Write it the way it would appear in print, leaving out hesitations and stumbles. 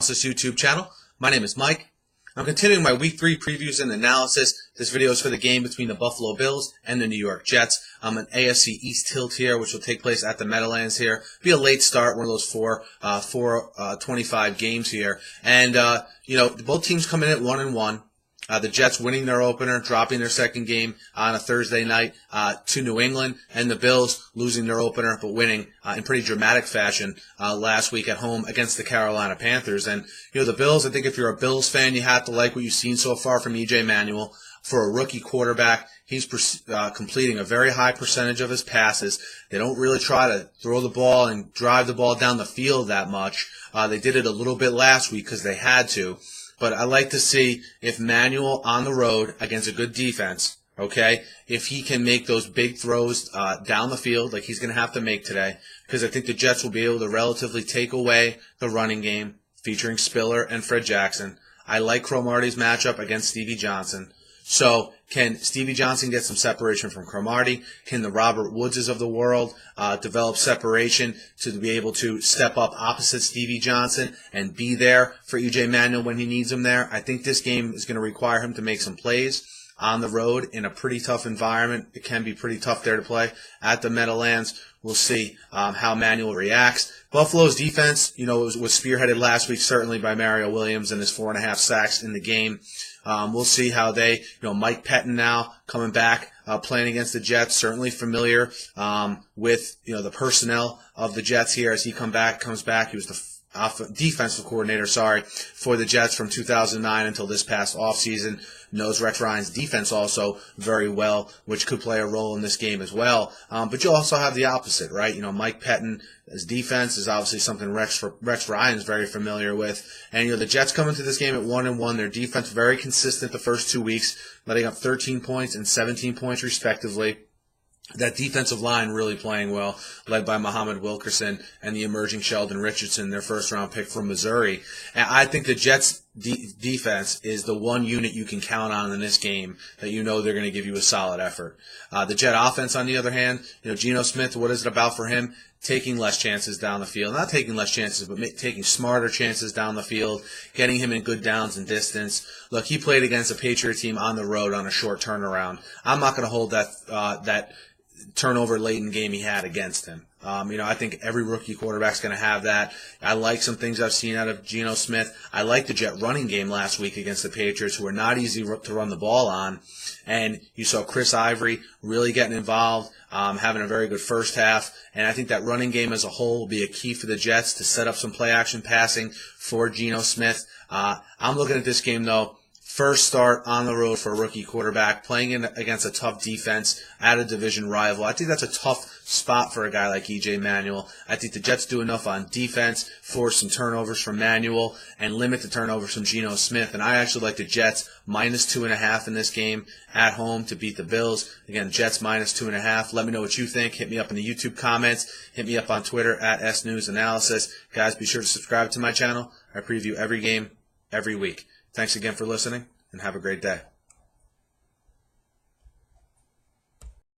This YouTube channel. My name is Mike. I'm continuing my Week 3 previews and analysis. This video is for the game between the Buffalo Bills and the New York Jets. I'm an AFC East tilt here, which will take place at the Meadowlands here. Be a late start, one of those 4:25 games here. And both teams coming in at 1-1. The Jets winning their opener, dropping their second game on a Thursday night to New England, and the Bills losing their opener but winning in pretty dramatic fashion last week at home against the Carolina Panthers. And the Bills, I think if you're a Bills fan, you have to like what you've seen so far from E.J. Manuel. For a rookie quarterback, he's completing a very high percentage of his passes. They don't really try to throw the ball and drive the ball down the field that much. They did it a little bit last week because they had to. But I like to see if Manuel on the road against a good defense, if he can make those big throws down the field like he's going to have to make today, because I think the Jets will be able to relatively take away the running game featuring Spiller and Fred Jackson. I like Cromartie's matchup against Stevie Johnson. So can Stevie Johnson get some separation from Cromartie? Can the Robert Woodses of the world develop separation to be able to step up opposite Stevie Johnson and be there for E.J. Manuel when he needs him there? I think this game is going to require him to make some plays on the road in a pretty tough environment. It can be pretty tough there to play at the Meadowlands. We'll see how Manuel reacts. Buffalo's defense, was spearheaded last week certainly by Mario Williams and his 4.5 sacks in the game. We'll see how they, Mike Pettin now coming back, playing against the Jets, certainly familiar with, the personnel of the Jets here as he comes back. He was the defensive coordinator, for the Jets from 2009 until this past offseason. Knows Rex Ryan's defense also very well, which could play a role in this game as well. But you also have the opposite, right? Mike Pettin's defense is obviously something Rex Ryan's very familiar with. And, the Jets come into this game at 1-1. Their defense very consistent the first 2 weeks, letting up 13 points and 17 points respectively. That defensive line really playing well, led by Muhammad Wilkerson and the emerging Sheldon Richardson, their first-round pick from Missouri. And I think the Jets' defense is the one unit you can count on in this game that they're going to give you a solid effort. The Jet offense, on the other hand, Geno Smith, what is it about for him? Taking less chances down the field. Not taking less chances, but taking smarter chances down the field, getting him in good downs and distance. Look, he played against a Patriot team on the road on a short turnaround. I'm not going to hold that turnover-laden game he had against him. I think every rookie quarterback's going to have that. I like some things I've seen out of Geno Smith. I like the Jet running game last week against the Patriots, who are not easy to run the ball on. And you saw Chris Ivory really getting involved, having a very good first half. And I think that running game as a whole will be a key for the Jets to set up some play-action passing for Geno Smith. I'm looking at this game, though. First start on the road for a rookie quarterback, playing against a tough defense at a division rival. I think that's a tough spot for a guy like E.J. Manuel. I think the Jets do enough on defense, force some turnovers from Manuel, and limit the turnovers from Geno Smith. And I actually like the Jets -2.5 in this game at home to beat the Bills. Again, Jets -2.5. Let me know what you think. Hit me up in the YouTube comments. Hit me up on Twitter at SNewsAnalysis. Guys, be sure to subscribe to my channel. I preview every game every week. Thanks again for listening, and have a great day.